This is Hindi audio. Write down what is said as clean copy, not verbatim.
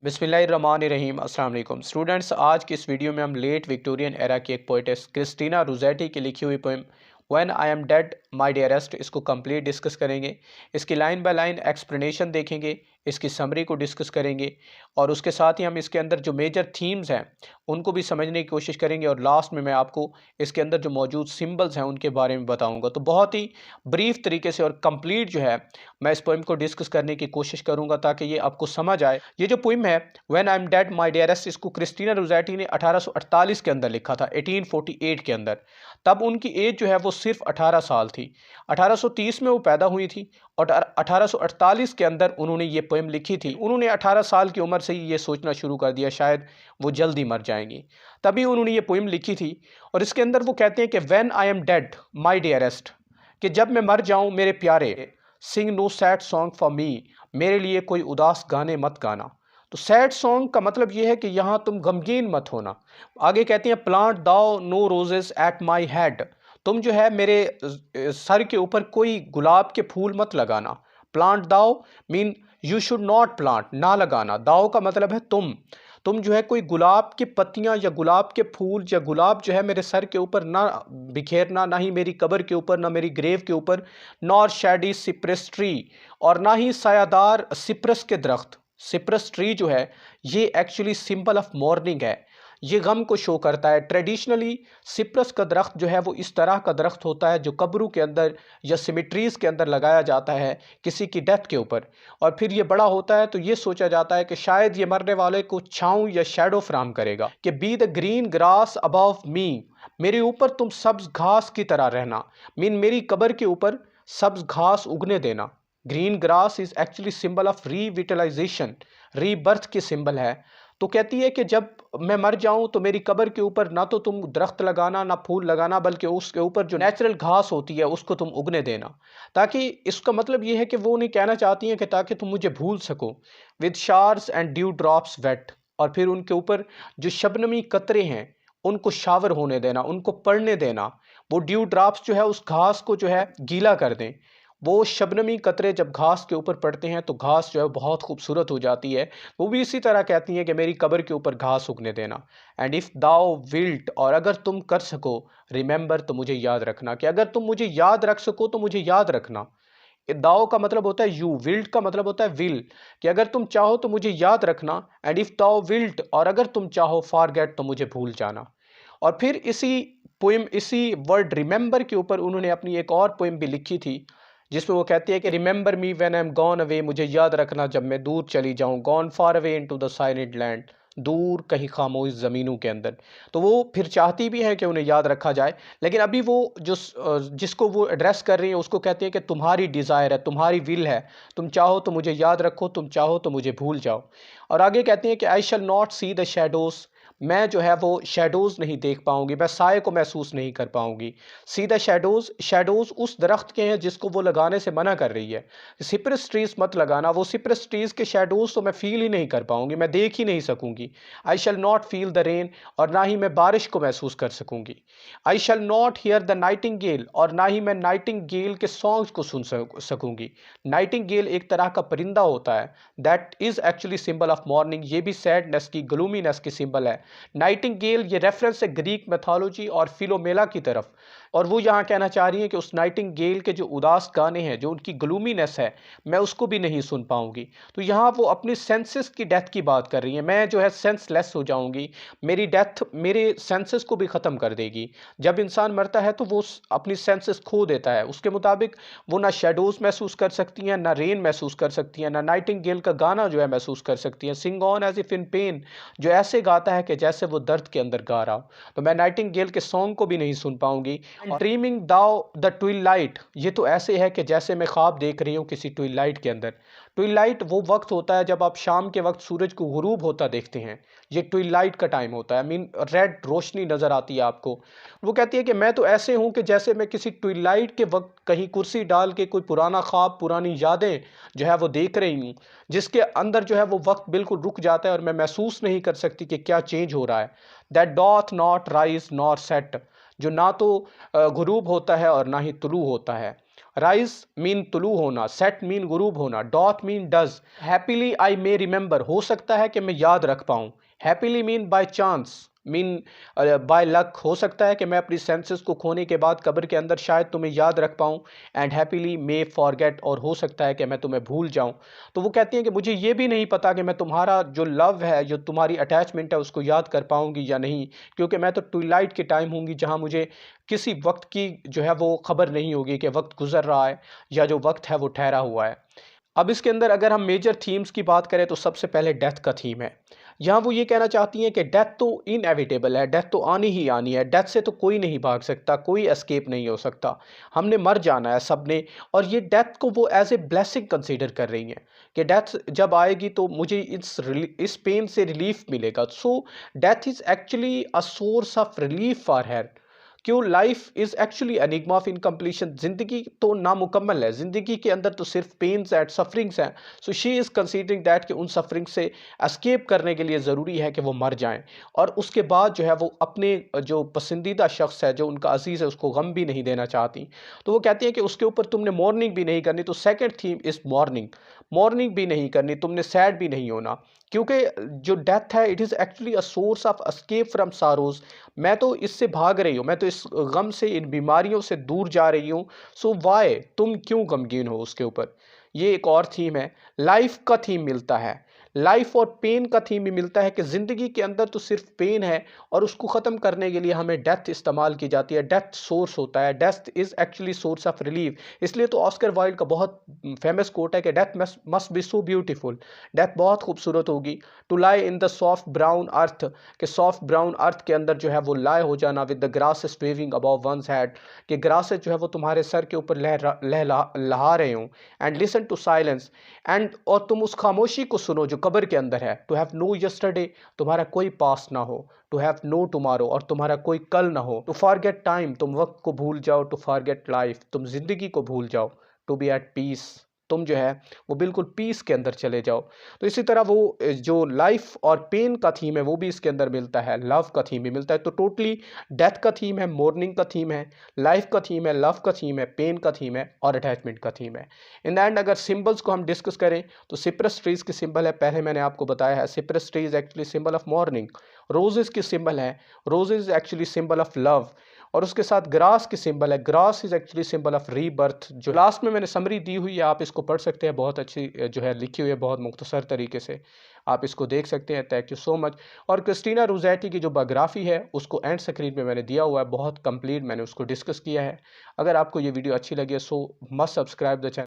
बिस्मिल्लाहिर्रहमानिर्रहीम अस्सलाम वालेकुम स्टूडेंट्स। आज की इस वीडियो में हम लेट विक्टोरियन एरा की एक पोइटेस क्रिस्टीना रोज़ेटी की लिखी हुई poem when I am dead my dearest इसको कंप्लीट डिस्कस करेंगे। इसकी लाइन बाय लाइन एक्सप्लेनेशन देखेंगे, इसकी समरी को डिस्कस करेंगे और उसके साथ ही हम इसके अंदर जो मेजर थीम्स हैं उनको भी समझने की कोशिश करेंगे और लास्ट में मैं आपको इसके अंदर जो मौजूद सिंबल्स हैं उनके बारे में बताऊंगा। तो बहुत ही ब्रीफ तरीके से और कंप्लीट जो है मैं इस पोइम को डिस्कस करने की कोशिश करूंगा ताकि ये आपको समझ आए। ये जो पोइम है when I am dead my dearest, इसको क्रिस्टीना रोज़ेटी ने 1848 के अंदर लिखा था, 1848 के अंदर। तब उनकी एज जो है वो सिर्फ 18 साल थी। 1830 में वो पैदा हुई थी और 1848 के अंदर उन्होंने ये पोएम लिखी थी। उन्होंने 18 साल की उम्र से ही ये सोचना शुरू कर दिया शायद वो जल्दी मर जाएंगी, तभी उन्होंने ये पोएम लिखी थी। और इसके अंदर वो कहते हैं कि when I am dead my dearest, कि जब मैं मर जाऊं मेरे प्यारे, sing no sad song for me, मेरे लिए कोई उदास गाने मत गाना। तो सैड सॉन्ग का मतलब ये है कि यहाँ तुम गमगीन मत होना। आगे कहते हैं plant thou no roses at my head, तुम जो है मेरे सर के ऊपर कोई गुलाब के फूल मत लगाना। प्लांट दाओ mean you should not plant, ना लगाना। दाओ का मतलब है तुम जो है कोई गुलाब की पत्तियां या गुलाब के फूल या गुलाब जो है मेरे सर के ऊपर ना बिखेरना, ना ही मेरी कब्र के ऊपर, ना मेरी ग्रेव के ऊपर। नॉर शैडी सिप्रस ट्री, और ना ही सायादार सिप्रस के दरख्त। सिप्रस ट्री जो है ये एक्चुअली सिंबल ऑफ मॉर्निंग है, ये गम को शो करता है। ट्रेडिशनली सिप्रस का दरख्त जो है वो इस तरह का दरख्त होता है जो कब्रों के अंदर या सिमिट्रीज़ के अंदर लगाया जाता है किसी की डेथ के ऊपर, और फिर ये बड़ा होता है तो ये सोचा जाता है कि शायद ये मरने वाले को छाँव या शैडो फ्राहम करेगा। कि be the green grass above मी, मेरे ऊपर तुम सब्ज घास की तरह रहना, मीन मेरी कब्र के ऊपर सब्ज घास उगने देना। Green grass is actually symbol of revitalization, rebirth की सिंबल है। तो कहती है कि जब मैं मर जाऊं तो मेरी कब्र के ऊपर ना तो तुम दरख्त लगाना ना फूल लगाना, बल्कि उसके ऊपर जो नेचुरल घास होती है उसको तुम उगने देना। ताकि इसका मतलब ये है कि वो नहीं कहना चाहती हैं कि ताकि तुम मुझे भूल सको। With showers and dew drops wet, और फिर उनके ऊपर जो शबनमी कतरे हैं उनको शावर होने देना, उनको पड़ने देना। वो ड्यू ड्रॉप्स जो है उस घास को जो है गीला कर दें। वो शबनमी कतरे जब घास के ऊपर पड़ते हैं तो घास जो है बहुत खूबसूरत हो जाती है। वो भी इसी तरह कहती हैं कि मेरी कब्र के ऊपर घास उगने देना। एंड इफ़ दाओ विल्ट, और अगर तुम कर सको, रिमेंबर, तो मुझे याद रखना। कि अगर तुम मुझे याद रख सको तो मुझे याद रखना। दाओ का मतलब होता है यू, विल्ट का मतलब होता है विल, कि अगर तुम चाहो तो मुझे याद रखना। एंड इफ़ दाओ विल्ट, और अगर तुम चाहो, फॉरगेट, तो मुझे भूल जाना। और फिर इसी पोइम, इसी वर्ड रिमेंबर के ऊपर उन्होंने अपनी एक और पोइम भी लिखी थी जिसमें वो कहती है कि remember me when I M gone away, मुझे याद रखना जब मैं दूर चली जाऊं। Gone far away into the silent land, दूर कहीं खामोश ज़मीनों के अंदर। तो वो फिर चाहती भी हैं कि उन्हें याद रखा जाए, लेकिन अभी वो जो जिसको वो एड्रेस कर रही है उसको कहती है कि तुम्हारी डिज़ायर है, तुम्हारी विल है, तुम चाहो तो मुझे याद रखो, तुम चाहो तो मुझे भूल जाओ। और आगे कहती हैं कि I shall not see the shadows, मैं जो है वो शेडोज़ नहीं देख पाऊंगी, मैं साए को महसूस नहीं कर पाऊंगी। सी द शेडोज़, शेडोज़ उस दरख्त के हैं जिसको वो लगाने से मना कर रही है। सिप्रस ट्रीज मत लगाना, वो सिप्रस ट्रीज के शेडोज़ तो मैं फील ही नहीं कर पाऊंगी, मैं देख ही नहीं सकूंगी। I shall not feel the rain, और ना ही मैं बारिश को महसूस कर सकूंगी। I shall not hear the nightingale, और ना ही मैं नाइटिंगेल के सॉन्ग्स को सुन सकूंगी। नाइटिंगेल एक तरह का परिंदा होता है, that is actually symbol of morning. ये भी सैडनेस की, ग्लूमीनेस की सिंबल है। नाइटिंगेल ये रेफरेंस है ग्रीक मैथोलॉजी और फिलोमेला की तरफ, और वो यहाँ कहना चाह रही हैं कि उस नाइटिंगेल के जो उदास गाने हैं, जो उनकी ग्लूमीनेस है, मैं उसको भी नहीं सुन पाऊंगी। तो यहाँ वो अपनी सेंसेस की डेथ की बात कर रही हैं। मैं जो है सेंसलेस हो जाऊंगी, मेरी डेथ मेरे सेंसेस को भी ख़त्म कर देगी। जब इंसान मरता है तो वो अपनी सेंसेस खो देता है, उसके मुताबिक वो ना शेडोज़ महसूस कर सकती हैं, ना रेन महसूस कर सकती हैं, ना नाइटिंगेल का गाना जो है महसूस कर सकती हैं। Sing on as if in pain, जो ऐसे गाता है कि जैसे वो दर्द के अंदर गा रहा हो। तो मैं नाइटिंगेल के सॉन्ग को भी नहीं सुन पाऊंगी। ड्रीमिंग दाउ द ट्विलाइट, ये तो ऐसे है कि जैसे मैं ख्वाब देख रही हूँ किसी ट्विलाइट के अंदर। ट्विलाइट वो वक्त होता है जब आप शाम के वक्त सूरज को गुरूब होता देखते हैं, ये ट्विलाइट का टाइम होता है। मीन रेड रोशनी नज़र आती है आपको। वो कहती है कि मैं तो ऐसे हूँ कि जैसे मैं किसी ट्विलाइट के वक्त कहीं कुर्सी डाल के कोई पुराना ख्वाब, पुरानी यादें जो है वो देख रही हूँ, जिसके अंदर जो है वो वक्त बिल्कुल रुक जाता है और मैं महसूस नहीं कर सकती कि क्या चेंज हो रहा है। That doth not rise nor set, जो ना तो गुरूब होता है और ना ही तुलू होता है। राइज मीन तुलू होना, सेट मीन गुरूब होना, dot mean does, happily I may remember हो सकता है कि मैं याद रख पाऊँ, happily mean by chance mean by luck हो सकता है कि मैं अपनी सेंसेस को खोने के बाद कब्र के अंदर शायद तुम्हें याद रख पाऊँ, एंड हैप्पीली मे फॉरगेट और हो सकता है कि मैं तुम्हें भूल जाऊँ। तो वो कहती हैं कि मुझे ये भी नहीं पता कि मैं तुम्हारा जो लव है, जो तुम्हारी अटैचमेंट है, उसको याद कर पाऊँगी या नहीं, क्योंकि मैं तो ट्विलाइट के टाइम होंगी जहाँ मुझे किसी वक्त की जो है वो खबर नहीं होगी कि वक्त गुजर रहा है या जो वक्त है वो ठहरा हुआ है। अब इसके अंदर अगर हम मेजर थीम्स की बात करें तो सबसे पहले डेथ का थीम है। यहाँ वो ये कहना चाहती हैं कि डेथ तो इनएविटेबल है, डेथ तो आनी ही आनी है, डेथ से तो कोई नहीं भाग सकता, कोई एस्केप नहीं हो सकता, हमने मर जाना है सब ने। और ये डेथ को वो एज ए ब्लेसिंग कंसीडर कर रही हैं कि डेथ जब आएगी तो मुझे इस पेन से रिलीफ मिलेगा। So death is actually a source of relief for her. क्यों? Life is actually enigma of incompletion, ज़िंदगी तो नामुकम्मल है, ज़िंदगी के अंदर तो सिर्फ पेन्स एंड सफरिंग्स हैं। So she is considering that कि उन सफरिंग से एस्केप करने के लिए ज़रूरी है कि वो मर जाएं, और उसके बाद जो है वो अपने जो पसंदीदा शख्स है, जो उनका अजीज़ है, उसको गम भी नहीं देना चाहती। तो वो कहती हैं कि उसके ऊपर तुमने मॉर्निंग भी नहीं करनी। तो second theme is morning, morning भी नहीं करनी तुमने, सैड भी नहीं होना, क्योंकि जो डेथ है it is actually a source of escape from sorrows. मैं तो इससे भाग रही हूँ, मैं तो इस गम से, इन बीमारियों से दूर जा रही हूँ। सो वाई, तुम क्यों गमगीन हो उसके ऊपर। ये एक और थीम है। लाइफ का थीम मिलता है, लाइफ और पेन का थीम भी मिलता है कि ज़िंदगी के अंदर तो सिर्फ पेन है और उसको ख़त्म करने के लिए हमें डेथ इस्तेमाल की जाती है। डेथ सोर्स होता है, death is actually source of relief. इसलिए तो ऑस्कर वाइल्ड का बहुत फेमस कोट है कि death must be so beautiful, death बहुत खूबसूरत होगी। To lie in the soft brown earth, कि सॉफ्ट ब्राउन अर्थ के अंदर जो है वो लाए हो जाना, with the grasses waving above one's head, कि ग्रासेस जो है वो तुम्हारे सर के ऊपर लहा रहे हों। And listen to silence, and और तुम उस खामोशी को सुनो जो कब्र के अंदर है। टू हैव नो यस्टरडे, तुम्हारा कोई पास ना हो। टू हैव नो टुमारो, और तुम्हारा कोई कल ना हो। टू फॉरगेट टाइम, तुम वक्त को भूल जाओ। टू फॉरगेट लाइफ, तुम जिंदगी को भूल जाओ। टू बी एट पीस, तुम जो है वो बिल्कुल पीस के अंदर चले जाओ। तो इसी तरह वो जो लाइफ और पेन का थीम है वो भी इसके अंदर मिलता है, लव का थीम भी मिलता है। तो टोटली डेथ का थीम है, मॉर्निंग का थीम है, लाइफ का थीम है, लव का थीम है, पेन का थीम है और अटैचमेंट का थीम है। इन द एंड अगर सिंबल्स को हम डिस्कस करें तो सिप्रस ट्रीज की सिंबल है, पहले मैंने आपको बताया है, Cyprus tree is actually symbol of morning. Roses की सिंबल है, roses actually symbol of love. और उसके साथ ग्रास की सिंबल है, grass is actually symbol of rebirth. जो लास्ट में मैंने समरी दी हुई है, आप इसको पढ़ सकते हैं, बहुत अच्छी जो है लिखी हुई है, बहुत मुख्तसर तरीके से आप इसको देख सकते हैं। Thank you so much. और क्रिस्टीना रोज़ेटी की जो बायोग्राफी है उसको एंड स्क्रीन पे मैंने दिया हुआ है, बहुत कंप्लीट मैंने उसको डिस्कस किया है। अगर आपको ये वीडियो अच्छी लगी है सो मस्ट सब्सक्राइब द चैनल।